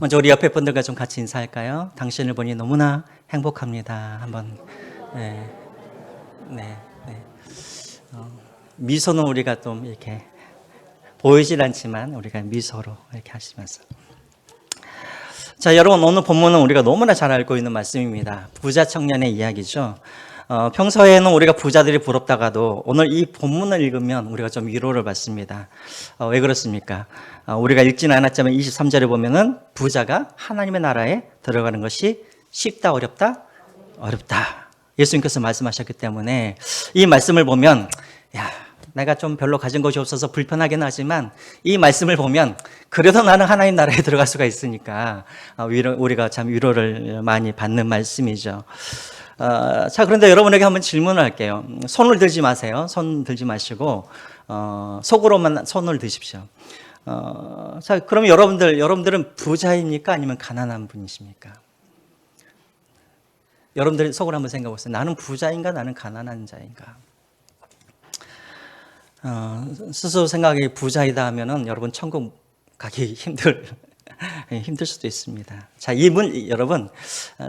먼저 우리 옆에 분들과 좀 같이 인사할까요? 당신을 보니 너무나 행복합니다. 한번. 네, 네, 네. 미소는 우리가 좀 이렇게 보이질 않지만 우리가 미소로 이렇게 하시면서. 자, 여러분, 오늘 본문은 우리가 너무나 잘 알고 있는 말씀입니다. 부자 청년의 이야기죠. 평소에는 우리가 부자들이 부럽다가도 오늘 이 본문을 읽으면 우리가 좀 위로를 받습니다. 왜 그렇습니까? 우리가 읽지는 않았지만 23절에 보면은 부자가 하나님의 나라에 들어가는 것이 쉽다, 어렵다? 어렵다. 예수님께서 말씀하셨기 때문에 이 말씀을 보면, 야, 내가 좀 별로 가진 것이 없어서 불편하긴 하지만 이 말씀을 보면 그래도 나는 하나님 나라에 들어갈 수가 있으니까 우리가 참 위로를 많이 받는 말씀이죠. 자, 그런데 여러분에게 한번 질문을 할게요. 손을 들지 마세요. 손 들지 마시고 속으로만 손을 드십시오. 자, 그럼 여러분들은 부자입니까? 아니면 가난한 분이십니까? 여러분들 속으로 한번 생각해 보세요. 나는 부자인가? 나는 가난한 자인가? 스스로 생각이 부자이다 하면은 여러분 천국 가기 힘들 수도 있습니다. 자, 여러분,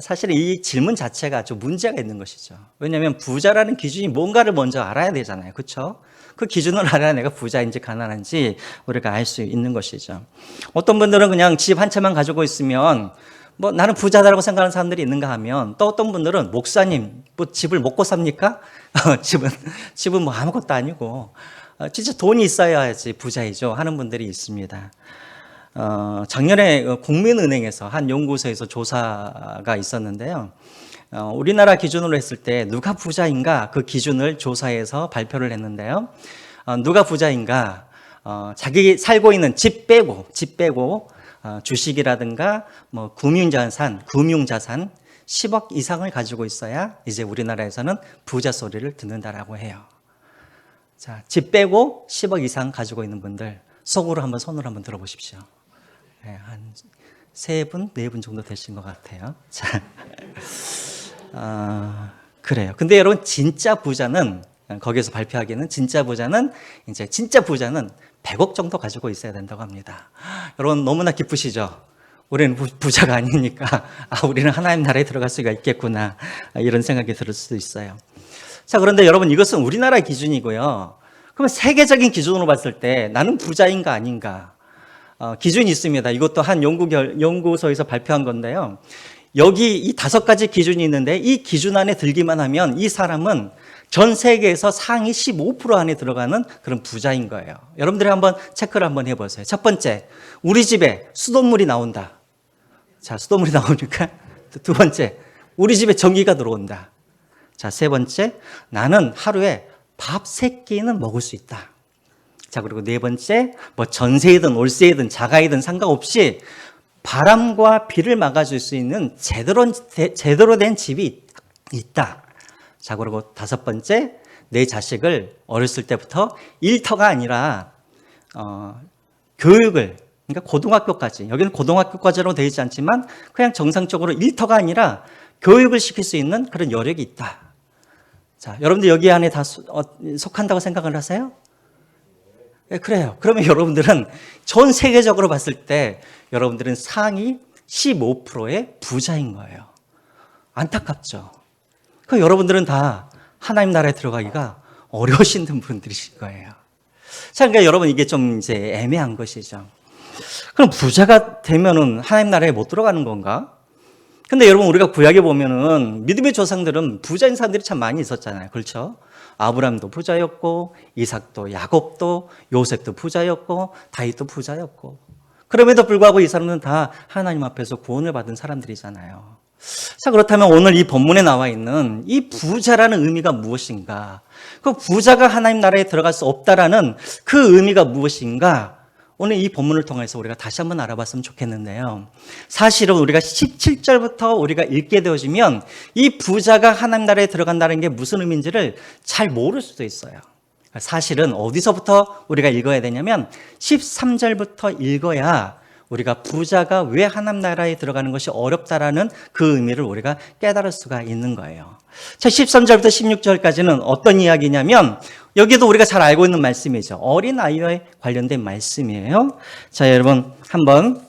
사실 이 질문 자체가 아주 문제가 있는 것이죠. 왜냐하면 부자라는 기준이 뭔가를 먼저 알아야 되잖아요. 그렇죠? 그 기준을 알아야 내가 부자인지 가난한지 우리가 알 수 있는 것이죠. 어떤 분들은 그냥 집 한 채만 가지고 있으면 뭐 나는 부자다라고 생각하는 사람들이 있는가 하면 또 어떤 분들은 목사님, 뭐 집을 먹고 삽니까? 집은 뭐 아무것도 아니고 진짜 돈이 있어야지 부자이죠 하는 분들이 있습니다. 작년에 국민은행에서 한 연구소에서 조사가 있었는데요. 우리나라 기준으로 했을 때 누가 부자인가 그 기준을 조사해서 발표를 했는데요. 누가 부자인가? 자기 살고 있는 집 빼고 주식이라든가 뭐 금융자산 10억 이상을 가지고 있어야 이제 우리나라에서는 부자 소리를 듣는다라고 해요. 자, 집 빼고 10억 이상 가지고 있는 분들 속으로 한번 손을 한번 들어보십시오. 네, 한 3분, 4분 정도 되신 것 같아요. 자, 그래요. 근데 여러분 진짜 부자는 거기에서 발표하기에는 진짜 부자는 100억 정도 가지고 있어야 된다고 합니다. 여러분 너무나 기쁘시죠? 우리는 부자가 아니니까 우리는 하나님 나라에 들어갈 수가 있겠구나 이런 생각이 들 수도 있어요. 자, 그런데 여러분 이것은 우리나라 기준이고요. 그러면 세계적인 기준으로 봤을 때 나는 부자인가 아닌가 기준이 있습니다. 이것도 한 연구소에서 발표한 건데요. 여기 이 5가지 기준이 있는데 이 기준 안에 들기만 하면 이 사람은 전 세계에서 상위 15% 안에 들어가는 그런 부자인 거예요. 여러분들이 한번 체크를 한번 해보세요. 첫 번째, 우리 집에 수돗물이 나온다. 자, 수돗물이 나오니까. 두 번째, 우리 집에 전기가 들어온다. 자, 세 번째, 나는 하루에 밥 3끼는 먹을 수 있다. 자, 그리고 네 번째, 뭐 전세이든 월세이든 자가이든 상관없이 바람과 비를 막아줄 수 있는 제대로 된 집이 있다. 자, 그리고 5번째, 내 자식을 어렸을 때부터 일터가 아니라 교육을, 그러니까 고등학교까지, 여기는 고등학교까지로 되어 있지 않지만 그냥 정상적으로 일터가 아니라 교육을 시킬 수 있는 그런 여력이 있다. 자, 여러분들 여기 안에 다 속한다고 생각을 하세요? 네, 그래요. 그러면 여러분들은 전 세계적으로 봤을 때 여러분들은 상위 15%의 부자인 거예요. 안타깝죠? 그 여러분들은 다 하나님 나라에 들어가기가 어려우신 분들이실 거예요. 자, 그러니까 여러분 이게 좀 이제 애매한 것이죠. 그럼 부자가 되면은 하나님 나라에 못 들어가는 건가? 근데 여러분 우리가 구약에 보면은 믿음의 조상들은 부자인 사람들이 참 많이 있었잖아요. 그렇죠? 아브라함도 부자였고 이삭도 야곱도 요셉도 부자였고 다윗도 부자였고 그럼에도 불구하고 이 사람들은 다 하나님 앞에서 구원을 받은 사람들이잖아요. 자, 그렇다면 오늘 이 본문에 나와 있는 이 부자라는 의미가 무엇인가? 그 부자가 하나님 나라에 들어갈 수 없다라는 그 의미가 무엇인가? 오늘 이 본문을 통해서 우리가 다시 한번 알아봤으면 좋겠는데요. 사실은 우리가 17절부터 우리가 읽게 되어지면 이 부자가 하나님 나라에 들어간다는 게 무슨 의미인지를 잘 모를 수도 있어요. 사실은 어디서부터 우리가 읽어야 되냐면 13절부터 읽어야 우리가 부자가 왜 하나님 나라에 들어가는 것이 어렵다라는 그 의미를 우리가 깨달을 수가 있는 거예요. 자, 13절부터 16절까지는 어떤 이야기냐면 여기도 우리가 잘 알고 있는 말씀이죠. 어린아이와 관련된 말씀이에요. 자, 여러분 한번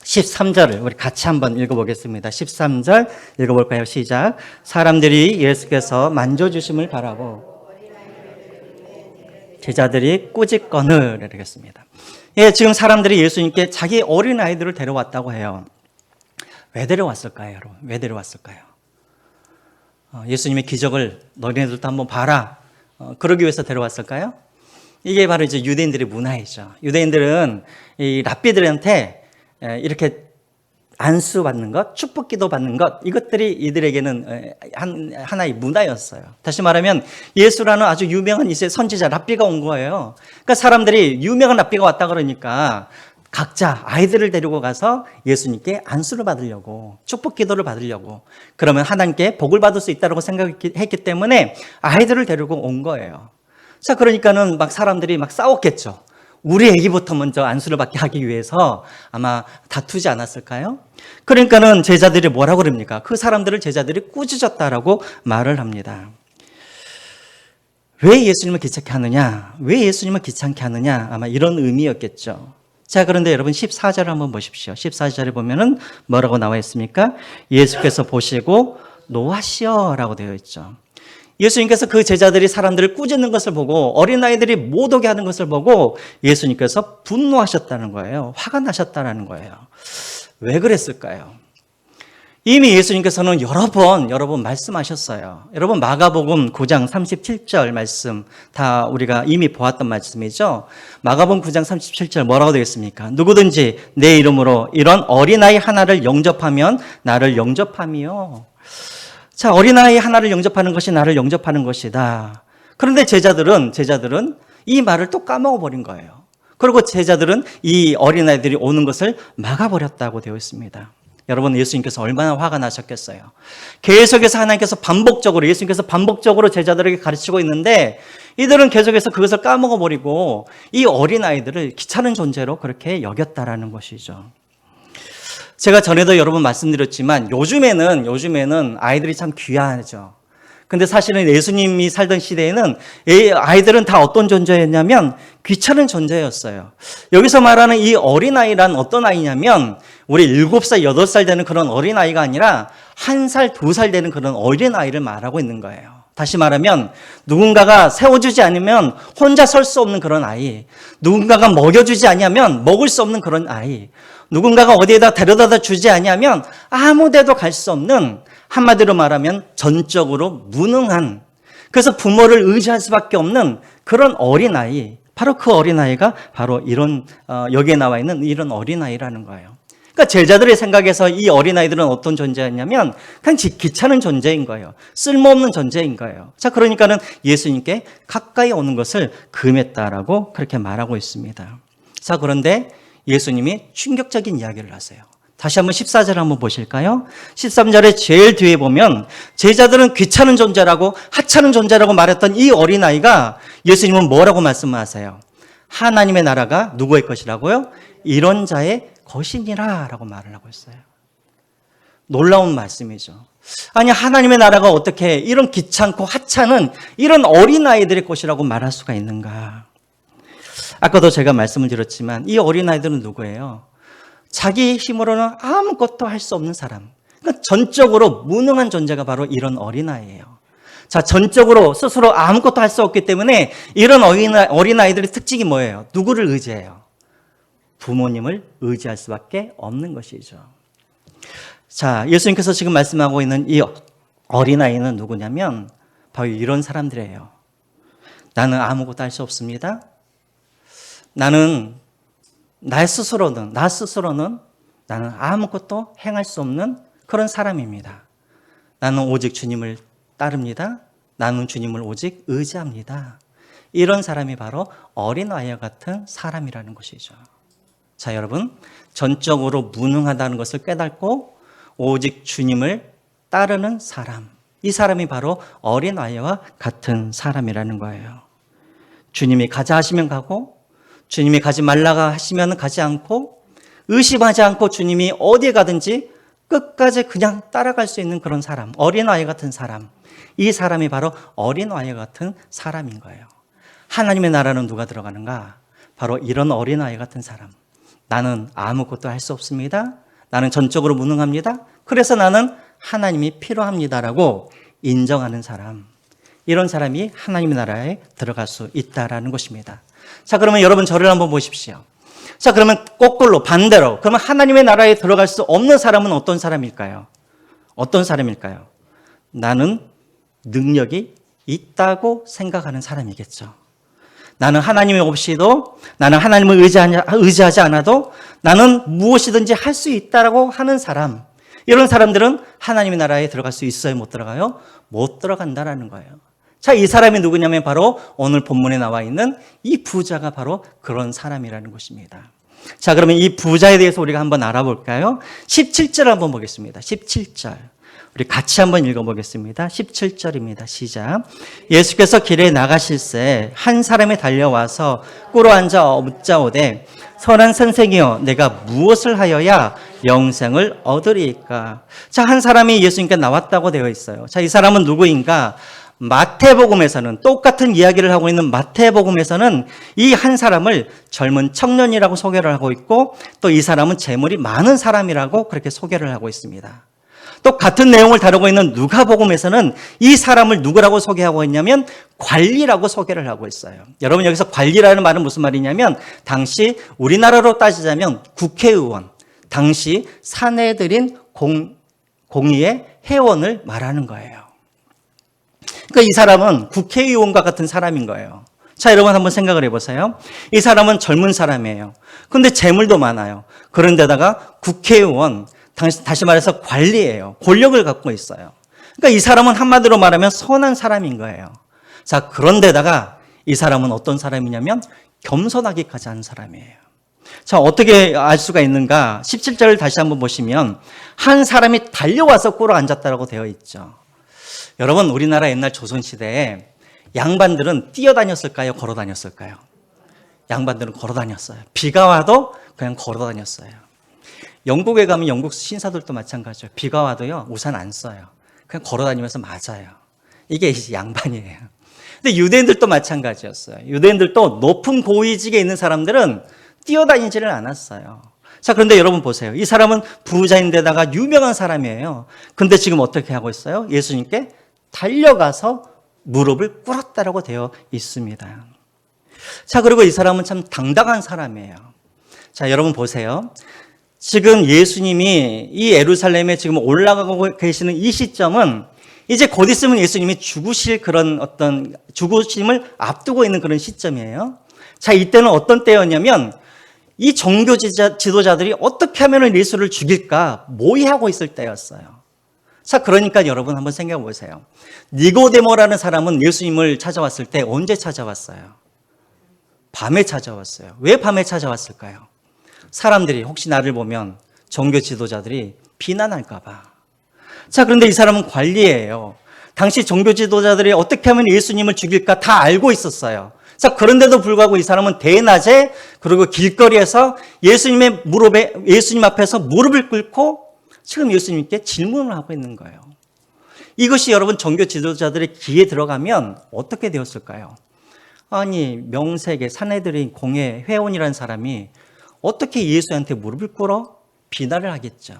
13절을 우리 같이 한번 읽어보겠습니다. 13절 읽어볼까요? 시작. 사람들이 예수께서 만져주심을 바라고 제자들이 꾸짖거늘 이러겠습니다. 예, 지금 사람들이 예수님께 자기 어린아이들을 데려왔다고 해요. 왜 데려왔을까요, 여러분? 왜 데려왔을까요? 예수님의 기적을 너희들도 한번 봐라. 그러기 위해서 데려왔을까요? 이게 바로 이제 유대인들의 문화이죠. 유대인들은 이 랍비들한테 이렇게 안수 받는 것, 축복 기도 받는 것, 이것들이 이들에게는 하나의 문화였어요. 다시 말하면 예수라는 아주 유명한 이세 선지자 랍비가 온 거예요. 그러니까 사람들이 유명한 랍비가 왔다 그러니까 각자 아이들을 데리고 가서 예수님께 안수를 받으려고, 축복 기도를 받으려고, 그러면 하나님께 복을 받을 수 있다고 생각했기 때문에 아이들을 데리고 온 거예요. 자, 그러니까는 막 사람들이 막 싸웠겠죠. 우리 애기부터 먼저 안수를 받게 하기 위해서 아마 다투지 않았을까요? 그러니까는 제자들이 뭐라고 그럽니까? 그 사람들을 제자들이 꾸짖었다라고 말을 합니다. 왜 예수님을 귀찮게 하느냐? 왜 예수님을 귀찮게 하느냐? 아마 이런 의미였겠죠. 자, 그런데 여러분 14절을 한번 보십시오. 14절에 보면은 뭐라고 나와 있습니까? 예수께서 보시고 노하시어라고 되어 있죠. 예수님께서 그 제자들이 사람들을 꾸짖는 것을 보고 어린아이들이 못 오게 하는 것을 보고 예수님께서 분노하셨다는 거예요. 화가 나셨다는 거예요. 왜 그랬을까요? 이미 예수님께서는 여러 번 말씀하셨어요. 여러분 마가복음 9장 37절 말씀 다 우리가 이미 보았던 말씀이죠. 마가복음 9장 37절 뭐라고 되겠습니까? 누구든지 내 이름으로 이런 어린아이 하나를 영접하면 나를 영접함이요. 자, 어린아이 하나를 영접하는 것이 나를 영접하는 것이다. 그런데 제자들은 이 말을 또 까먹어버린 거예요. 그리고 제자들은 이 어린아이들이 오는 것을 막아버렸다고 되어 있습니다. 여러분, 예수님께서 얼마나 화가 나셨겠어요. 계속해서 하나님께서 예수님께서 반복적으로 제자들에게 가르치고 있는데 이들은 계속해서 그것을 까먹어버리고 이 어린아이들을 귀찮은 존재로 그렇게 여겼다라는 것이죠. 제가 전에도 여러 번 말씀드렸지만 요즘에는 아이들이 참 귀하죠. 근데 사실은 예수님이 살던 시대에는 아이들은 다 어떤 존재였냐면 귀찮은 존재였어요. 여기서 말하는 이 어린아이란 어떤 아이냐면 우리 7살, 8살 되는 그런 어린아이가 아니라 1살, 2살 되는 그런 어린아이를 말하고 있는 거예요. 다시 말하면 누군가가 세워주지 않으면 혼자 설 수 없는 그런 아이, 누군가가 먹여주지 않으면 먹을 수 없는 그런 아이, 누군가가 어디에다 데려다 주지 않으면 아무 데도 갈 수 없는, 한마디로 말하면 전적으로 무능한, 그래서 부모를 의지할 수밖에 없는 그런 어린아이, 바로 그 어린아이가 바로 이런 여기에 나와 있는 이런 어린아이라는 거예요. 그러니까 제자들의 생각에서 이 어린아이들은 어떤 존재였냐면 그냥 귀찮은 존재인 거예요. 쓸모없는 존재인 거예요. 자, 그러니까는 예수님께 가까이 오는 것을 금했다라고 그렇게 말하고 있습니다. 자, 그런데 예수님이 충격적인 이야기를 하세요. 다시 한번 14절 한번 보실까요? 13절에 제일 뒤에 보면 제자들은 귀찮은 존재라고 하찮은 존재라고 말했던 이 어린아이가 예수님은 뭐라고 말씀하세요? 하나님의 나라가 누구의 것이라고요? 이런 자의 것이니라 라고 말을 하고 있어요. 놀라운 말씀이죠. 아니, 하나님의 나라가 어떻게 이런 귀찮고 하찮은 이런 어린아이들의 것이라고 말할 수가 있는가? 아까도 제가 말씀을 드렸지만 이 어린아이들은 누구예요? 자기 힘으로는 아무것도 할 수 없는 사람. 그러니까 전적으로 무능한 존재가 바로 이런 어린아이예요. 자, 전적으로 스스로 아무것도 할 수 없기 때문에 이런 어린아이들의 특징이 뭐예요? 누구를 의지해요? 부모님을 의지할 수밖에 없는 것이죠. 자, 예수님께서 지금 말씀하고 있는 이 어린아이는 누구냐면 바로 이런 사람들이에요. 나는 아무것도 할 수 없습니다. 나는 나 스스로는 나는 아무것도 행할 수 없는 그런 사람입니다. 나는 오직 주님을 따릅니다. 나는 주님을 오직 의지합니다. 이런 사람이 바로 어린아이와 같은 사람이라는 것이죠. 자, 여러분, 전적으로 무능하다는 것을 깨닫고 오직 주님을 따르는 사람, 이 사람이 바로 어린아이와 같은 사람이라는 거예요. 주님이 가자 하시면 가고, 주님이 가지 말라가 하시면 가지 않고, 의심하지 않고 주님이 어디에 가든지 끝까지 그냥 따라갈 수 있는 그런 사람, 어린아이 같은 사람, 이 사람이 바로 어린아이 같은 사람인 거예요. 하나님의 나라는 누가 들어가는가? 바로 이런 어린아이 같은 사람, 나는 아무것도 할 수 없습니다. 나는 전적으로 무능합니다. 그래서 나는 하나님이 필요합니다라고 인정하는 사람, 이런 사람이 하나님의 나라에 들어갈 수 있다라는 것입니다. 자, 그러면 여러분 저를 한번 보십시오. 자, 그러면 거꾸로 반대로, 그러면 하나님의 나라에 들어갈 수 없는 사람은 어떤 사람일까요? 어떤 사람일까요? 나는 능력이 있다고 생각하는 사람이겠죠. 나는 하나님이 없이도, 나는 하나님을 의지하지 않아도 나는 무엇이든지 할 수 있다라고 하는 사람, 이런 사람들은 하나님의 나라에 들어갈 수 있어요? 못 들어가요? 못 들어간다라는 거예요. 자, 이 사람이 누구냐면 바로 오늘 본문에 나와 있는 이 부자가 바로 그런 사람이라는 것입니다. 자, 그러면 이 부자에 대해서 우리가 한번 알아볼까요? 17절 한번 보겠습니다. 17절. 우리 같이 한번 읽어보겠습니다. 17절입니다. 시작. 예수께서 길에 나가실새 한 사람이 달려와서 꿇어 앉아 묻자오되 선한 선생이여 내가 무엇을 하여야 영생을 얻으리이까? 자, 한 사람이 예수님께 나왔다고 되어 있어요. 자, 이 사람은 누구인가? 마태복음에서는, 똑같은 이야기를 하고 있는 마태복음에서는 이 한 사람을 젊은 청년이라고 소개를 하고 있고, 또 이 사람은 재물이 많은 사람이라고 그렇게 소개를 하고 있습니다. 또 같은 내용을 다루고 있는 누가복음에서는 이 사람을 누구라고 소개하고 있냐면 관리라고 소개를 하고 있어요. 여러분, 여기서 관리라는 말은 무슨 말이냐면 당시 우리나라로 따지자면 국회의원, 당시 사내들인 공의회 회원을 말하는 거예요. 그러니까 이 사람은 국회의원과 같은 사람인 거예요. 자, 여러분 한번 생각을 해보세요. 이 사람은 젊은 사람이에요. 그런데 재물도 많아요. 그런데다가 국회의원, 다시 말해서 관리예요. 권력을 갖고 있어요. 그러니까 이 사람은 한마디로 말하면 선한 사람인 거예요. 자, 그런데다가 이 사람은 어떤 사람이냐면 겸손하기까지 하는 사람이에요. 자, 어떻게 알 수가 있는가? 17절을 다시 한번 보시면 한 사람이 달려와서 꿇어 앉았다고 되어 있죠. 여러분, 우리나라 옛날 조선시대에 양반들은 뛰어다녔을까요? 걸어 다녔을까요? 양반들은 걸어 다녔어요. 비가 와도 그냥 걸어 다녔어요. 영국에 가면 영국 신사들도 마찬가지예요. 비가 와도요, 우산 안 써요. 그냥 걸어 다니면서 맞아요. 이게 양반이에요. 근데 유대인들도 마찬가지였어요. 유대인들도 높은 고위직에 있는 사람들은 뛰어다니지를 않았어요. 자, 그런데 여러분 보세요. 이 사람은 부자인데다가 유명한 사람이에요. 근데 지금 어떻게 하고 있어요? 예수님께 달려가서 무릎을 꿇었다라고 되어 있습니다. 자, 그리고 이 사람은 참 당당한 사람이에요. 자, 여러분 보세요. 지금 예수님이 이 예루살렘에 지금 올라가고 계시는 이 시점은 이제 곧 있으면 예수님이 죽으실 그런 어떤 죽으심을 앞두고 있는 그런 시점이에요. 자, 이때는 어떤 때였냐면 이 종교 지도자들이 어떻게 하면 예수를 죽일까 모의하고 있을 때였어요. 자, 그러니까 여러분 한번 생각해 보세요. 니고데모라는 사람은 예수님을 찾아왔을 때 언제 찾아왔어요? 밤에 찾아왔어요. 왜 밤에 찾아왔을까요? 사람들이 혹시 나를 보면 종교 지도자들이 비난할까 봐. 자, 그런데 이 사람은 관리예요. 당시 종교 지도자들이 어떻게 하면 예수님을 죽일까 다 알고 있었어요. 자, 그런데도 불구하고 이 사람은 대낮에 그리고 길거리에서 예수님 앞에서 무릎을 꿇고 지금 예수님께 질문을 하고 있는 거예요. 이것이 여러분 종교 지도자들의 귀에 들어가면 어떻게 되었을까요? 아니, 명색의 사내들인 공회 회원이라는 사람이 어떻게 예수한테 무릎을 꿇어? 비난을 하겠죠.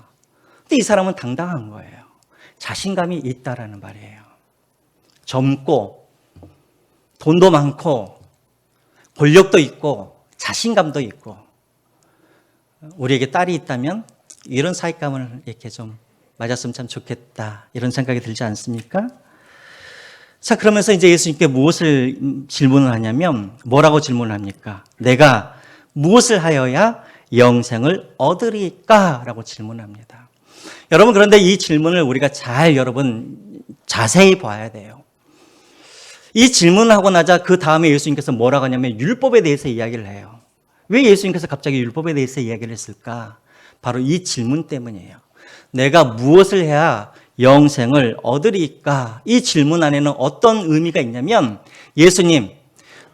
근데 이 사람은 당당한 거예요. 자신감이 있다라는 말이에요. 젊고 돈도 많고 권력도 있고 자신감도 있고, 우리에게 딸이 있다면 이런 사익감을 이렇게 좀 맞았으면 참 좋겠다, 이런 생각이 들지 않습니까? 자, 그러면서 이제 예수님께 무엇을 질문을 하냐면 뭐라고 질문을 합니까? 내가 무엇을 하여야 영생을 얻으리까? 라고 질문합니다. 여러분, 그런데 이 질문을 우리가 자세히 봐야 돼요. 이 질문을 하고 나자 그 다음에 예수님께서 뭐라고 하냐면 율법에 대해서 이야기를 해요. 왜 예수님께서 갑자기 율법에 대해서 이야기를 했을까? 바로 이 질문 때문이에요. 내가 무엇을 해야 영생을 얻으리까? 이 질문 안에는 어떤 의미가 있냐면, 예수님,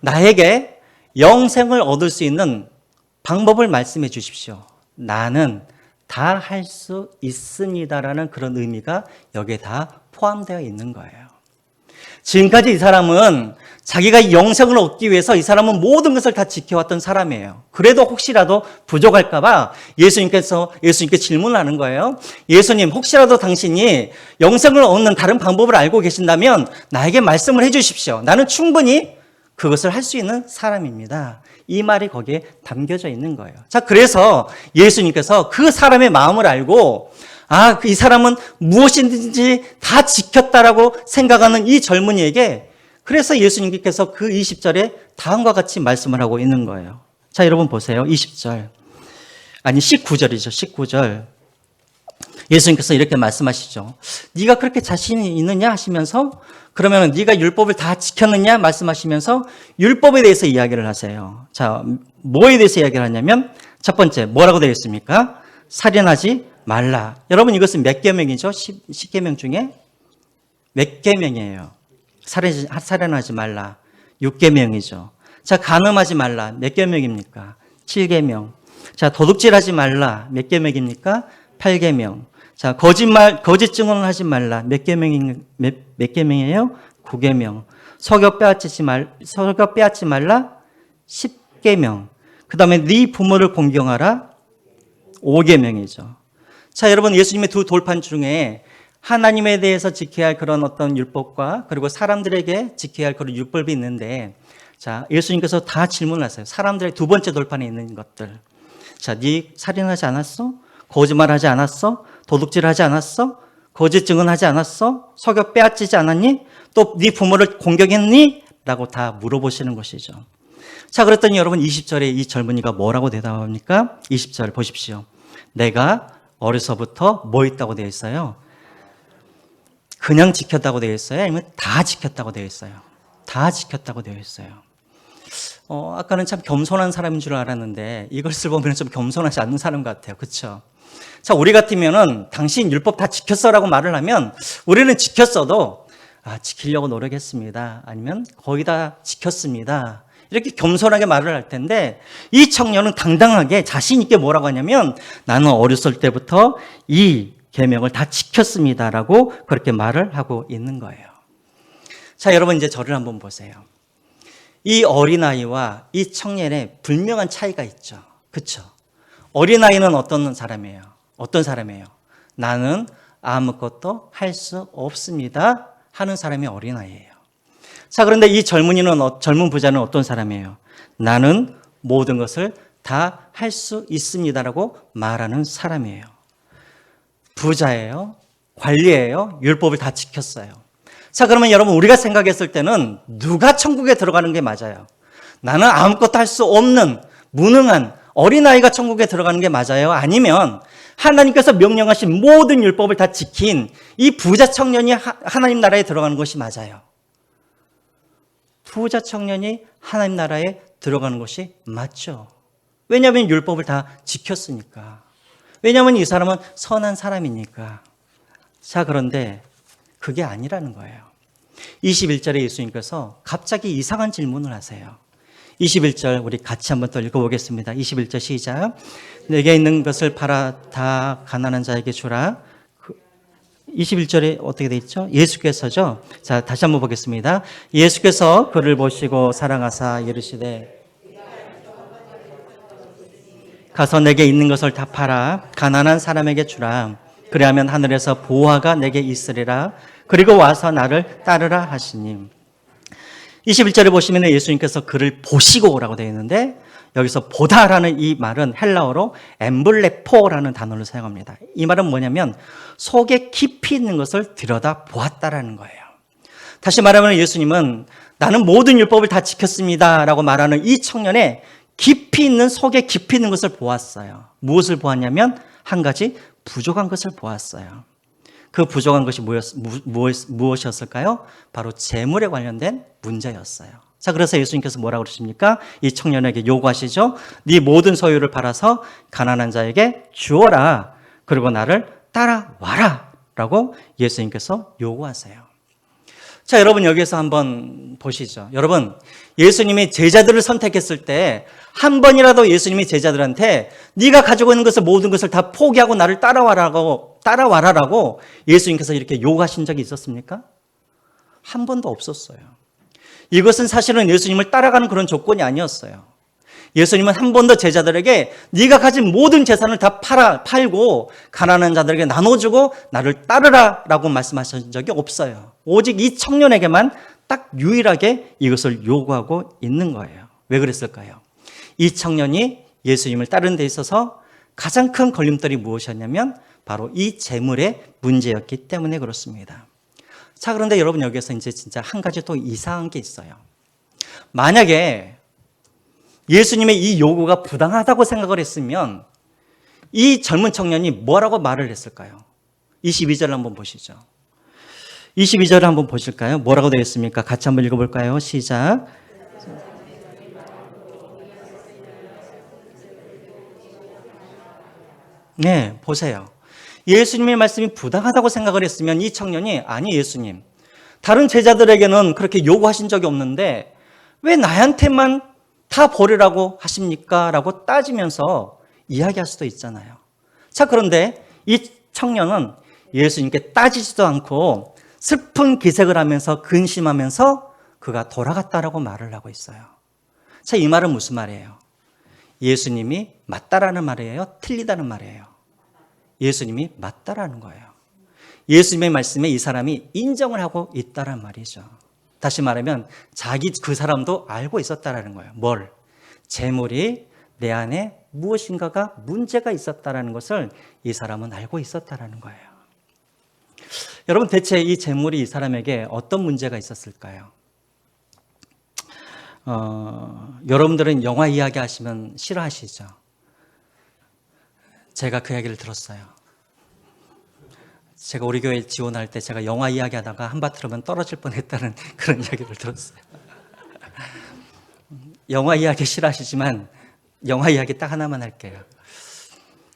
나에게 영생을 얻을 수 있는 방법을 말씀해 주십시오. 나는 다 할 수 있습니다라는 그런 의미가 여기에 다 포함되어 있는 거예요. 지금까지 이 사람은 자기가 영생을 얻기 위해서 이 사람은 모든 것을 다 지켜왔던 사람이에요. 그래도 혹시라도 부족할까봐 예수님께 질문을 하는 거예요. 예수님, 혹시라도 당신이 영생을 얻는 다른 방법을 알고 계신다면 나에게 말씀을 해 주십시오. 나는 충분히 그것을 할 수 있는 사람입니다. 이 말이 거기에 담겨져 있는 거예요. 자, 그래서 예수님께서 그 사람의 마음을 알고 이 사람은 무엇인지 다 지켰다라고 생각하는 이 젊은이에게 그래서 예수님께서 그 20절에 다음과 같이 말씀을 하고 있는 거예요. 자, 여러분 보세요. 19절이죠. 19절. 예수님께서 이렇게 말씀하시죠. 네가 그렇게 자신이 있느냐 하시면서 그러면 네가 율법을 다 지켰느냐 말씀하시면서 율법에 대해서 이야기를 하세요. 자, 뭐에 대해서 이야기를 하냐면 첫 번째 뭐라고 되어 있습니까? 살인하지 말라. 여러분 이것은 몇 계명이죠? 10계명 중에 몇 계명이에요? 살인하지 말라. 6계명이죠. 자, 간음하지 말라. 몇 계명입니까? 7계명. 자, 도둑질하지 말라. 몇 계명입니까? 8계명. 자, 거짓 증언하지 말라. 몇 계명이에요? 9계명. 서로 빼앗지 말라. 10계명. 그다음에 네 부모를 공경하라. 5계명이죠. 자, 여러분 예수님의 두 돌판 중에 하나님에 대해서 지켜야 할 그런 어떤 율법과 그리고 사람들에게 지켜야 할 그런 율법이 있는데 자, 예수님께서 다 질문을 하세요. 사람들의 두 번째 돌판에 있는 것들. 자, 네 살인하지 않았어? 거짓말하지 않았어? 도둑질하지 않았어? 거짓 증언하지 않았어? 속여 빼앗지지 않았니? 또 네 부모를 공격했니? 라고 다 물어보시는 것이죠. 자, 그랬더니 여러분 20절에 이 젊은이가 뭐라고 대답합니까? 20절 보십시오. 내가 어려서부터 뭐 있다고 되어 있어요? 그냥 지켰다고 되어 있어요? 아니면 다 지켰다고 되어 있어요? 다 지켰다고 되어 있어요. 아까는 참 겸손한 사람인 줄 알았는데 이것을 보면 좀 겸손하지 않는 사람 같아요. 그렇죠? 자, 우리 같으면은 당신 율법 다 지켰어라고 말을 하면 우리는 지켰어도 지키려고 노력했습니다. 아니면 거의 다 지켰습니다. 이렇게 겸손하게 말을 할 텐데 이 청년은 당당하게 자신 있게 뭐라고 하냐면 나는 어렸을 때부터 이 계명을 다 지켰습니다라고 그렇게 말을 하고 있는 거예요. 자, 여러분 이제 저를 한번 보세요. 이 어린아이와 이 청년의 분명한 차이가 있죠. 그렇죠? 어린아이는 어떤 사람이에요? 나는 아무것도 할 수 없습니다 하는 사람이 어린아이예요. 자, 그런데 이 젊은 부자는 어떤 사람이에요? 나는 모든 것을 다 할 수 있습니다라고 말하는 사람이에요. 부자예요. 관리예요. 율법을 다 지켰어요. 자, 그러면 여러분 우리가 생각했을 때는 누가 천국에 들어가는 게 맞아요? 나는 아무것도 할 수 없는 무능한 어린아이가 천국에 들어가는 게 맞아요? 아니면 하나님께서 명령하신 모든 율법을 다 지킨 이 부자 청년이 하나님 나라에 들어가는 것이 맞아요? 부자 청년이 하나님 나라에 들어가는 것이 맞죠. 왜냐하면 율법을 다 지켰으니까. 왜냐하면 이 사람은 선한 사람이니까. 자, 그런데 그게 아니라는 거예요. 21절에 예수님께서 갑자기 이상한 질문을 하세요. 21절 우리 같이 한번 더 읽어보겠습니다. 21절 시작. 내게 있는 것을 팔아 다 가난한 자에게 주라. 21절에 어떻게 돼 있죠? 예수께서죠. 자, 다시 한번 보겠습니다. 예수께서 그를 보시고 사랑하사 이르시되 가서 내게 있는 것을 다 팔아 가난한 사람에게 주라. 그리하면 하늘에서 보화가 내게 있으리라. 그리고 와서 나를 따르라 하시니. 21절에 보시면 예수님께서 그를 보시고 오라고 되어 있는데 여기서 보다라는 이 말은 헬라어로 엠블레포라는 단어를 사용합니다. 이 말은 뭐냐면 속에 깊이 있는 것을 들여다 보았다라는 거예요. 다시 말하면 예수님은 나는 모든 율법을 다 지켰습니다 라고 말하는 이 청년의 깊이 있는 속에 깊이 있는 것을 보았어요. 무엇을 보았냐면 한 가지 부족한 것을 보았어요. 그 부족한 것이 무엇이었을까요? 바로 재물에 관련된 문제였어요. 자, 그래서 예수님께서 뭐라고 그러십니까? 이 청년에게 요구하시죠. 네 모든 소유를 팔아서 가난한 자에게 주어라. 그리고 나를 따라와라 라고 예수님께서 요구하세요. 자, 여러분 여기에서 한번 보시죠. 여러분, 예수님이 제자들을 선택했을 때 한 번이라도 예수님이 제자들한테 네가 가지고 있는 것을 모든 것을 다 포기하고 나를 따라와라라고 예수님께서 이렇게 요구하신 적이 있었습니까? 한 번도 없었어요. 이것은 사실은 예수님을 따라가는 그런 조건이 아니었어요. 예수님은 한 번도 제자들에게 네가 가진 모든 재산을 다 팔고 가난한 자들에게 나눠주고 나를 따르라 라고 말씀하신 적이 없어요. 오직 이 청년에게만 딱 유일하게 이것을 요구하고 있는 거예요. 왜 그랬을까요? 이 청년이 예수님을 따르는 데 있어서 가장 큰 걸림돌이 무엇이었냐면 바로 이 재물의 문제였기 때문에 그렇습니다. 자, 그런데 여러분 여기서 이제 진짜 한 가지 또 이상한 게 있어요. 만약에 예수님의 이 요구가 부당하다고 생각을 했으면 이 젊은 청년이 뭐라고 말을 했을까요? 22절 한번 보시죠. 22절을 한번 보실까요? 뭐라고 되어 있습니까? 같이 한번 읽어볼까요? 시작. 네, 보세요. 예수님의 말씀이 부당하다고 생각을 했으면 이 청년이 아니 예수님, 다른 제자들에게는 그렇게 요구하신 적이 없는데 왜 나한테만 다 버리라고 하십니까? 라고 따지면서 이야기할 수도 있잖아요. 자, 그런데 이 청년은 예수님께 따지지도 않고 슬픈 기색을 하면서 근심하면서 그가 돌아갔다라고 말을 하고 있어요. 자, 이 말은 무슨 말이에요? 예수님이 맞다라는 말이에요? 틀리다는 말이에요? 예수님이 맞다라는 거예요. 예수님의 말씀에 이 사람이 인정을 하고 있다란 말이죠. 다시 말하면 자기 그 사람도 알고 있었다라는 거예요. 뭘? 재물이 내 안에 무엇인가가 문제가 있었다라는 것을 이 사람은 알고 있었다라는 거예요. 여러분 대체 이 재물이 이 사람에게 어떤 문제가 있었을까요? 여러분들은 영화 이야기 하시면 싫어하시죠? 제가 그 이야기를 들었어요. 제가 우리 교회 지원할 때 제가 영화 이야기 하다가 한바트르면 떨어질 뻔했다는 그런 이야기를 들었어요. 영화 이야기 싫어하시지만 영화 이야기 딱 하나만 할게요.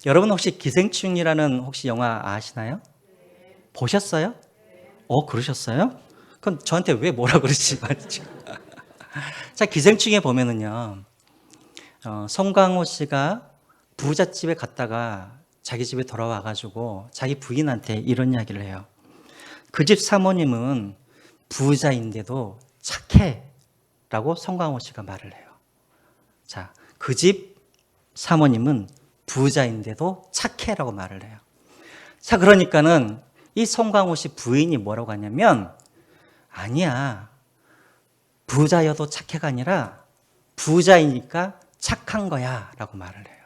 여러분 혹시 기생충이라는 혹시 영화 아시나요? 보셨어요? 그러셨어요? 그럼 저한테 왜 뭐라 그러지 말죠. 자, 기생충에 보면은요, 송강호 씨가 부잣집에 갔다가 자기 집에 돌아와가지고 자기 부인한테 이런 이야기를 해요. 그 집 사모님은 부자인데도 착해 라고 송강호 씨가 말을 해요. 자, 그 집 사모님은 부자인데도 착해 라고 말을 해요. 자, 그러니까는 이 송강호 씨 부인이 뭐라고 하냐면 아니야, 부자여도 착해가 아니라 부자이니까 착한 거야 라고 말을 해요.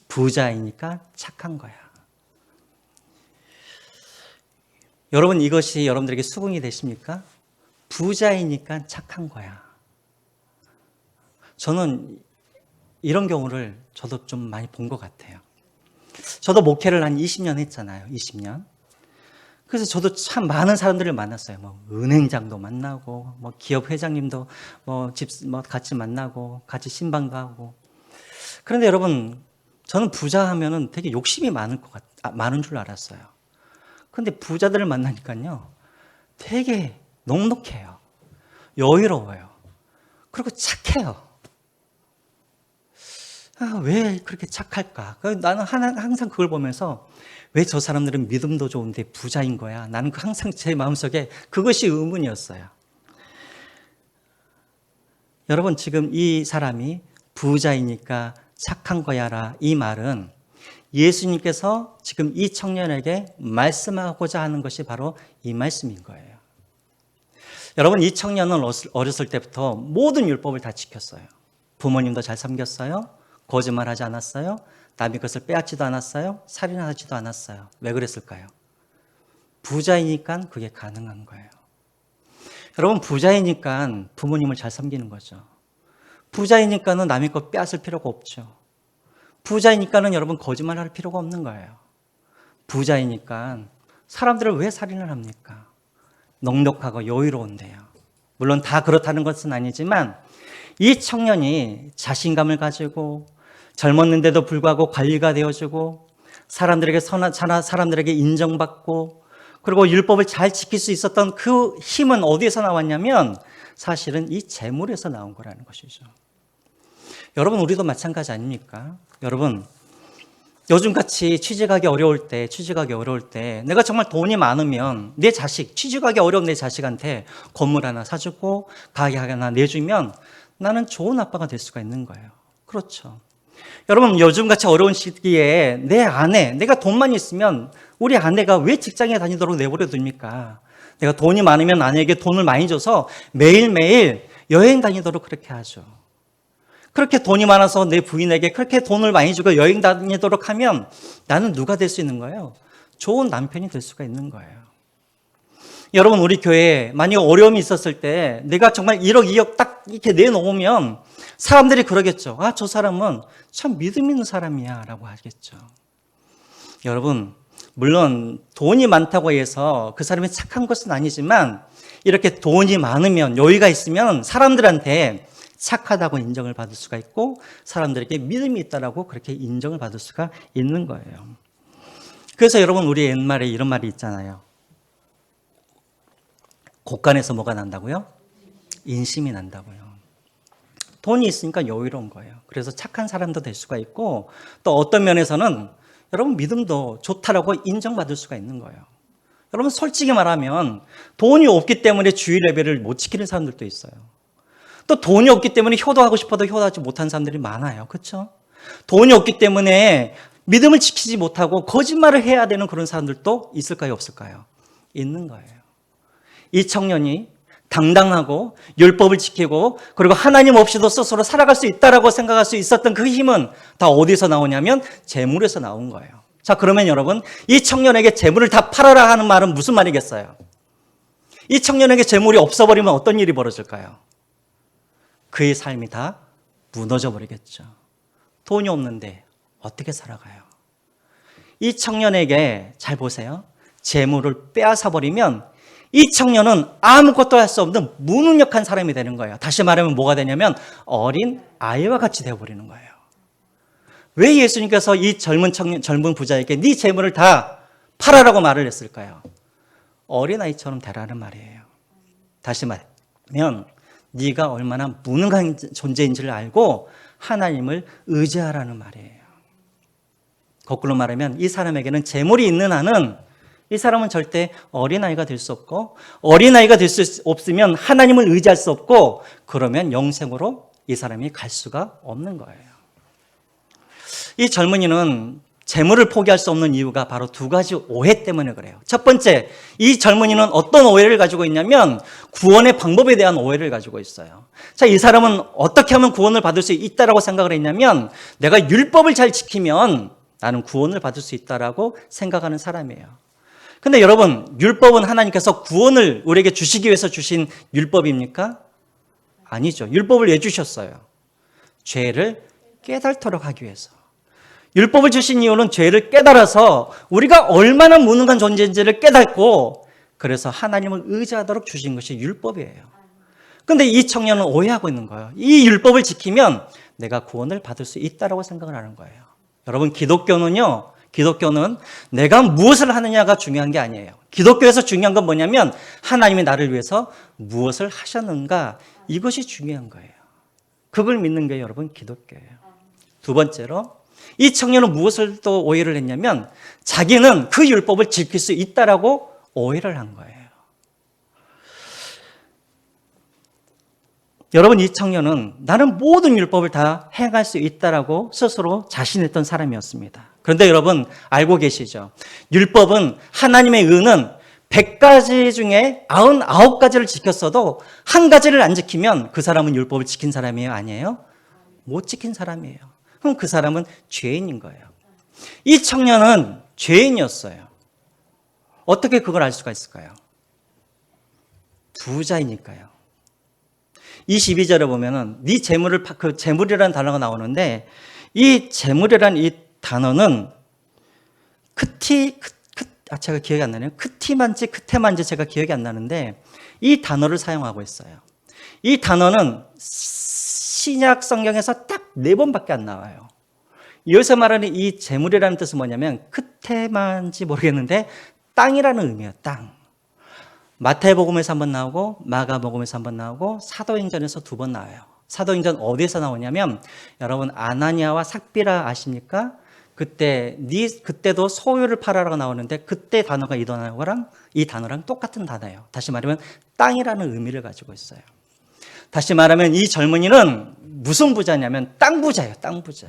부자이니까 착한 거야. 여러분 이것이 여러분들에게 수긍이 되십니까? 부자이니까 착한 거야. 저는 이런 경우를 저도 좀 많이 본 것 같아요. 저도 목회를 한 20년 했잖아요. 20년. 그래서 저도 참 많은 사람들을 만났어요. 뭐 은행장도 만나고, 뭐 기업 회장님도 같이 만나고, 같이 신방도 하고. 그런데 여러분, 저는 부자 하면은 되게 욕심이 많은 줄 알았어요. 그런데 부자들을 만나니까요, 되게 넉넉해요. 여유로워요. 그리고 착해요. 왜 그렇게 착할까? 나는 항상 그걸 보면서 왜 저 사람들은 믿음도 좋은데 부자인 거야? 나는 항상 제 마음속에 그것이 의문이었어요. 여러분 지금 이 사람이 부자이니까 착한 거야라 이 말은 예수님께서 지금 이 청년에게 말씀하고자 하는 것이 바로 이 말씀인 거예요. 여러분 이 청년은 어렸을 때부터 모든 율법을 다 지켰어요. 부모님도 잘 섬겼어요. 거짓말하지 않았어요. 남의 것을 빼앗지도 않았어요. 살인하지도 않았어요. 왜 그랬을까요? 부자이니까 그게 가능한 거예요. 여러분 부자이니까 부모님을 잘 섬기는 거죠. 부자이니까는 남의 것 빼앗을 필요가 없죠. 부자이니까는 여러분 거짓말할 필요가 없는 거예요. 부자이니까 사람들을 왜 살인을 합니까? 넉넉하고 여유로운데요. 물론 다 그렇다는 것은 아니지만 이 청년이 자신감을 가지고 젊었는데도 불구하고 관리가 되어주고 사람들에게 인정받고 그리고 율법을 잘 지킬 수 있었던 그 힘은 어디에서 나왔냐면 사실은 이 재물에서 나온 거라는 것이죠. 여러분 우리도 마찬가지 아닙니까? 여러분 요즘같이 취직하기 어려울 때 내가 정말 돈이 많으면 내 자식, 취직하기 어려운 내 자식한테 건물 하나 사주고 가게 하나 내주면 나는 좋은 아빠가 될 수가 있는 거예요. 그렇죠. 여러분, 요즘같이 어려운 시기에 내 아내, 내가 돈만 있으면 우리 아내가 왜 직장에 다니도록 내버려 둡니까? 내가 돈이 많으면 아내에게 돈을 많이 줘서 매일매일 여행 다니도록 그렇게 하죠. 그렇게 돈이 많아서 내 부인에게 그렇게 돈을 많이 주고 여행 다니도록 하면 나는 누가 될 수 있는 거예요? 좋은 남편이 될 수가 있는 거예요. 여러분, 우리 교회에 만약 어려움이 있었을 때 내가 정말 1억, 2억 딱 이렇게 내놓으면 사람들이 그러겠죠. 아, 저 사람은 참 믿음 있는 사람이야 라고 하겠죠. 여러분, 물론 돈이 많다고 해서 그 사람이 착한 것은 아니지만 이렇게 돈이 많으면, 여유가 있으면 사람들한테 착하다고 인정을 받을 수가 있고 사람들에게 믿음이 있다라고 그렇게 인정을 받을 수가 있는 거예요. 그래서 여러분, 우리 옛말에 이런 말이 있잖아요. 곳간에서 뭐가 난다고요? 인심이 난다고요. 돈이 있으니까 여유로운 거예요. 그래서 착한 사람도 될 수가 있고 또 어떤 면에서는 여러분 믿음도 좋다라고 인정받을 수가 있는 거예요. 여러분, 솔직히 말하면 돈이 없기 때문에 주일 예배를 못 지키는 사람들도 있어요. 또 돈이 없기 때문에 효도하고 싶어도 효도하지 못한 사람들이 많아요. 그렇죠? 돈이 없기 때문에 믿음을 지키지 못하고 거짓말을 해야 되는 그런 사람들도 있을까요? 없을까요? 있는 거예요. 이 청년이 당당하고 율법을 지키고 그리고 하나님 없이도 스스로 살아갈 수 있다라고 생각할 수 있었던 그 힘은 다 어디서 나오냐면 재물에서 나온 거예요. 자, 그러면 여러분, 이 청년에게 재물을 다 팔아라 하는 말은 무슨 말이겠어요? 이 청년에게 재물이 없어버리면 어떤 일이 벌어질까요? 그의 삶이 다 무너져 버리겠죠. 돈이 없는데 어떻게 살아가요? 이 청년에게 잘 보세요. 재물을 빼앗아 버리면 이 청년은 아무것도 할 수 없는 무능력한 사람이 되는 거예요. 다시 말하면 뭐가 되냐면 어린 아이와 같이 되어버리는 거예요. 왜 예수님께서 이 젊은 부자에게 네 재물을 다 팔아라고 말을 했을까요? 어린아이처럼 되라는 말이에요. 다시 말하면 네가 얼마나 무능한 존재인지를 알고 하나님을 의지하라는 말이에요. 거꾸로 말하면 이 사람에게는 재물이 있는 한은 이 사람은 절대 어린아이가 될 수 없고 어린아이가 될 수 없으면 하나님을 의지할 수 없고 그러면 영생으로 이 사람이 갈 수가 없는 거예요. 이 젊은이는 재물을 포기할 수 없는 이유가 바로 두 가지 오해 때문에 그래요. 첫 번째, 이 젊은이는 어떤 오해를 가지고 있냐면 구원의 방법에 대한 오해를 가지고 있어요. 자, 이 사람은 어떻게 하면 구원을 받을 수 있다라고 생각을 했냐면 내가 율법을 잘 지키면 나는 구원을 받을 수 있다라고 생각하는 사람이에요. 근데 여러분, 율법은 하나님께서 구원을 우리에게 주시기 위해서 주신 율법입니까? 아니죠. 율법을 왜 주셨어요? 죄를 깨닫도록 하기 위해서. 율법을 주신 이유는 죄를 깨달아서 우리가 얼마나 무능한 존재인지를 깨닫고 그래서 하나님을 의지하도록 주신 것이 율법이에요. 그런데 이 청년은 오해하고 있는 거예요. 이 율법을 지키면 내가 구원을 받을 수 있다고 생각을 하는 거예요. 여러분, 기독교는 내가 무엇을 하느냐가 중요한 게 아니에요. 기독교에서 중요한 건 뭐냐면 하나님이 나를 위해서 무엇을 하셨는가, 이것이 중요한 거예요. 그걸 믿는 게 여러분 기독교예요. 두 번째로 이 청년은 무엇을 또 오해를 했냐면 자기는 그 율법을 지킬 수 있다라고 오해를 한 거예요. 여러분, 이 청년은 나는 모든 율법을 다 행할 수 있다라고 스스로 자신했던 사람이었습니다. 그런데 여러분 알고 계시죠? 율법은 하나님의 의는 100가지 중에 99가지를 지켰어도 한 가지를 안 지키면 그 사람은 율법을 지킨 사람이에요? 아니에요? 못 지킨 사람이에요. 그럼 그 사람은 죄인인 거예요. 이 청년은 죄인이었어요. 어떻게 그걸 알 수가 있을까요? 부자이니까요. 22절에 보면은 네 재물을 그 재물이라는 단어가 나오는데 이 재물이라는 이 단어는 제가 기억이 안 나네요. 크테만지 제가 기억이 안 나는데 이 단어를 사용하고 있어요. 이 단어는 신약 성경에서 딱 4번밖에 안 나와요. 여기서 말하는 이 재물이라는 뜻은 뭐냐면 크테만지 모르겠는데 땅이라는 의미예요. 땅. 마태복음에서 한번 나오고 마가복음에서 한번 나오고 사도행전에서 2번 나와요. 사도행전 어디에서 나오냐면 여러분 아나니아와 삭비라 아십니까? 그때도 소유를 팔아라고 나오는데 그때 단어가 이 단어랑 똑같은 단어예요. 다시 말하면 땅이라는 의미를 가지고 있어요. 다시 말하면 이 젊은이는 무슨 부자냐면 땅 부자예요. 땅 부자.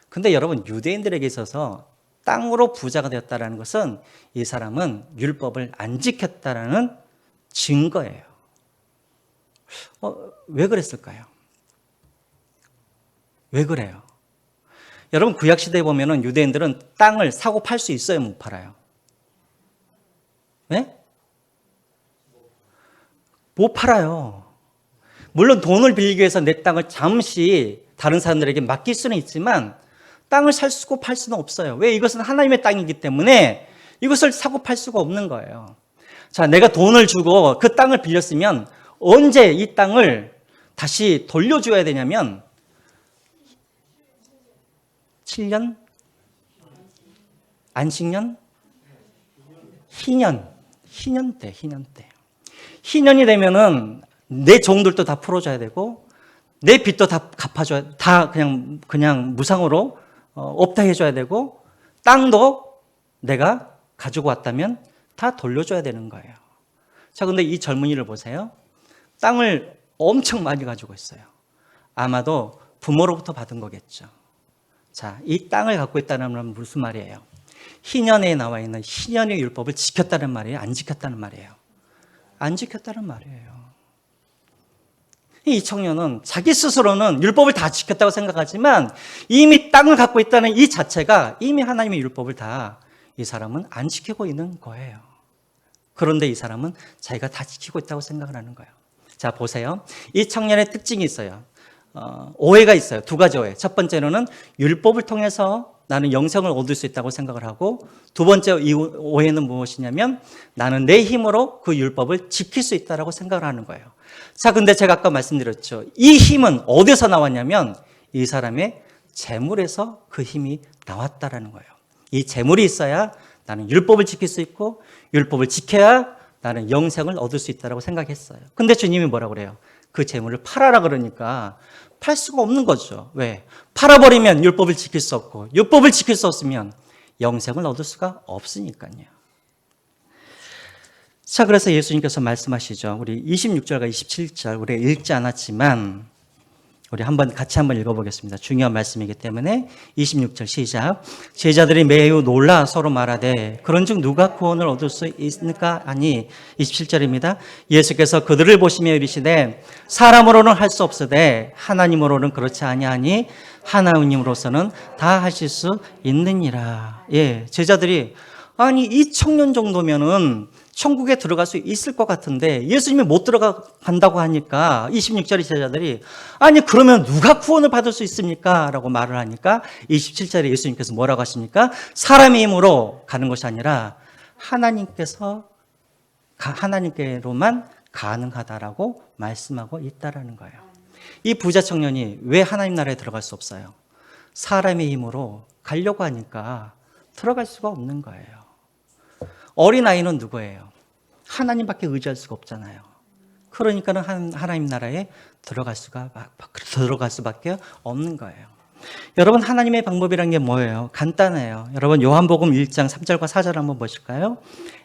근데 여러분 유대인들에게 있어서 땅으로 부자가 되었다는 것은 이 사람은 율법을 안 지켰다는 증거예요. 왜 그랬을까요? 왜 그래요? 여러분 구약시대에 보면은 유대인들은 땅을 사고 팔 수 있어요? 못 팔아요? 네? 못 팔아요. 물론 돈을 빌리기 위해서 내 땅을 잠시 다른 사람들에게 맡길 수는 있지만 땅을 사고 팔 수는 없어요. 왜? 이것은 하나님의 땅이기 때문에 이것을 사고 팔 수가 없는 거예요. 자, 내가 돈을 주고 그 땅을 빌렸으면 언제 이 땅을 다시 돌려줘야 되냐면 7년? 안식년? 희년 때. 희년이 되면은 내 종들도 다 풀어줘야 되고 내 빚도 다 갚아줘야, 다 그냥 무상으로 없다 해줘야 되고 땅도 내가 가지고 왔다면 다 돌려줘야 되는 거예요. 자, 근데 이 젊은이를 보세요. 땅을 엄청 많이 가지고 있어요. 아마도 부모로부터 받은 거겠죠. 자, 이 땅을 갖고 있다는 건 무슨 말이에요? 희년에 나와 있는 희년의 율법을 지켰다는 말이에요? 안 지켰다는 말이에요? 안 지켰다는 말이에요. 이 청년은 자기 스스로는 율법을 다 지켰다고 생각하지만 이미 땅을 갖고 있다는 이 자체가 이미 하나님의 율법을 다 이 사람은 안 지키고 있는 거예요. 그런데 이 사람은 자기가 다 지키고 있다고 생각을 하는 거예요. 자, 보세요. 이 청년의 특징이 있어요. 오해가 있어요. 두 가지 오해. 첫 번째로는 율법을 통해서 나는 영생을 얻을 수 있다고 생각을 하고, 두 번째 오해는 무엇이냐면 나는 내 힘으로 그 율법을 지킬 수 있다고 생각을 하는 거예요. 자, 근데 제가 아까 말씀드렸죠. 이 힘은 어디서 나왔냐면 이 사람의 재물에서 그 힘이 나왔다라는 거예요. 이 재물이 있어야 나는 율법을 지킬 수 있고 율법을 지켜야 나는 영생을 얻을 수 있다고 생각했어요. 근데 주님이 뭐라고 그래요? 그 재물을 팔아라 그러니까 팔 수가 없는 거죠. 왜? 팔아버리면 율법을 지킬 수 없고 율법을 지킬 수 없으면 영생을 얻을 수가 없으니까요. 자, 그래서 예수님께서 말씀하시죠. 우리 26절과 27절 우리 읽지 않았지만 우리 같이 한번 읽어보겠습니다. 중요한 말씀이기 때문에 26절 시작. 제자들이 매우 놀라 서로 말하되 그런즉 누가 구원을 얻을 수 있을까 하니 27절입니다. 예수께서 그들을 보시며 이르시되 사람으로는 할 수 없으되 하나님으로는 그렇지 아니하니 하나님으로서는 다 하실 수 있느니라. 예, 제자들이 아니 이 청년 정도면은 천국에 들어갈 수 있을 것 같은데 예수님이 못 들어간다고 하니까 26절의 제자들이 아니 그러면 누가 구원을 받을 수 있습니까? 라고 말을 하니까 27절에 예수님께서 뭐라고 하십니까? 사람의 힘으로 가는 것이 아니라 하나님께로만 가능하다라고 말씀하고 있다라는 거예요. 이 부자 청년이 왜 하나님 나라에 들어갈 수 없어요? 사람의 힘으로 가려고 하니까 들어갈 수가 없는 거예요. 어린아이는 누구예요? 하나님밖에 의지할 수가 없잖아요. 그러니까는 하나님 나라에 들어갈 수밖에 없는 거예요. 여러분, 하나님의 방법이란 게 뭐예요? 간단해요. 여러분, 요한복음 1장 3절과 4절 한번 보실까요?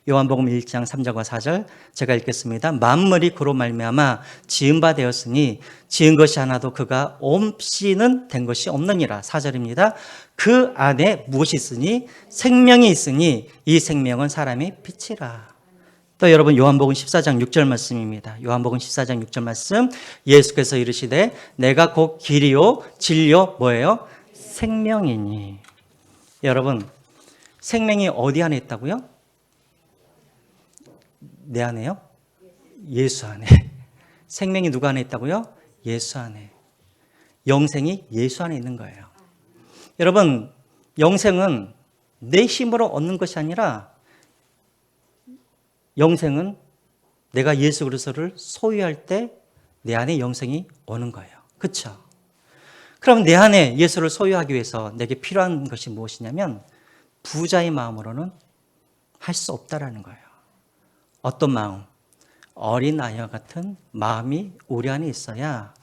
요한복음 1장 3절과 4절 제가 읽겠습니다. 만물이 그로 말미암아 지은 바 되었으니 지은 것이 하나도 그가 없이는 된 것이 없느니라. 4절입니다. 그 안에 무엇이 있으니 생명이 있으니 이 생명은 사람의 빛이라. 또 여러분 요한복음 14장 6절 말씀입니다. 요한복음 14장 6절 말씀 예수께서 이르시되 내가 곧 길이요 진리요 뭐예요? 생명이니. 여러분 생명이 어디 안에 있다고요? 내 안에요? 예수 안에. 생명이 누구 안에 있다고요? 예수 안에. 영생이 예수 안에 있는 거예요. 여러분 영생은 내 힘으로 얻는 것이 아니라 영생은 내가 예수 그리스도를 소유할 때 내 안에 영생이 오는 거예요. 그렇죠? 그럼 내 안에 예수를 소유하기 위해서 내게 필요한 것이 무엇이냐면 부자의 마음으로는 할 수 없다라는 거예요. 어떤 마음? 어린아이와 같은 마음이 우리 안에 있어야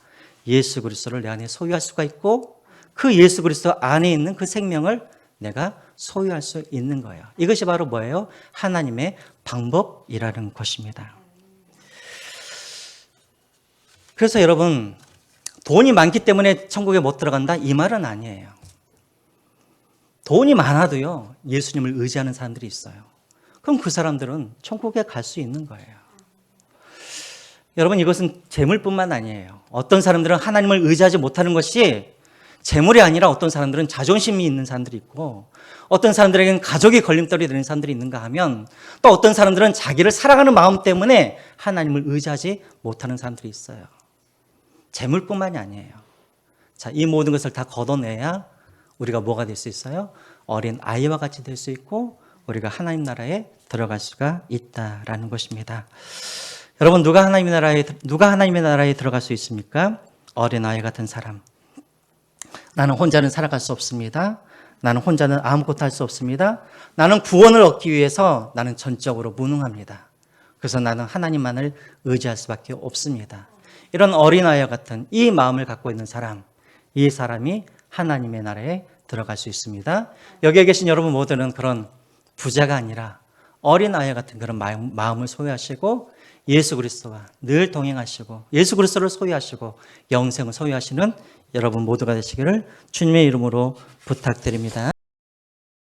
예수 그리스도를 내 안에 소유할 수가 있고 그 예수 그리스도 안에 있는 그 생명을 내가 소유할 수 있는 거예요. 이것이 바로 뭐예요? 하나님의 방법이라는 것입니다. 그래서 여러분, 돈이 많기 때문에 천국에 못 들어간다? 이 말은 아니에요. 돈이 많아도요, 예수님을 의지하는 사람들이 있어요. 그럼 그 사람들은 천국에 갈 수 있는 거예요. 여러분, 이것은 재물뿐만 아니에요. 어떤 사람들은 하나님을 의지하지 못하는 것이 재물이 아니라 어떤 사람들은 자존심이 있는 사람들이 있고, 어떤 사람들에게는 가족이 걸림돌이 되는 사람들이 있는가 하면, 또 어떤 사람들은 자기를 사랑하는 마음 때문에 하나님을 의지하지 못하는 사람들이 있어요. 재물뿐만이 아니에요. 자, 이 모든 것을 다 걷어내야 우리가 뭐가 될 수 있어요? 어린 아이와 같이 될 수 있고 우리가 하나님 나라에 들어갈 수가 있다라는 것입니다. 여러분, 누가 하나님의 나라에 들어갈 수 있습니까? 어린 아이 같은 사람. 나는 혼자는 살아갈 수 없습니다. 나는 혼자는 아무것도 할 수 없습니다. 나는 구원을 얻기 위해서 나는 전적으로 무능합니다. 그래서 나는 하나님만을 의지할 수밖에 없습니다. 이런 어린아이와 같은 이 마음을 갖고 있는 사람, 이 사람이 하나님의 나라에 들어갈 수 있습니다. 여기에 계신 여러분 모두는 그런 부자가 아니라 어린아이 같은 그런 마음을 소유하시고 예수 그리스도와 늘 동행하시고 예수 그리스도를 소유하시고 영생을 소유하시는 여러분 모두가 되시기를 주님의 이름으로 부탁드립니다.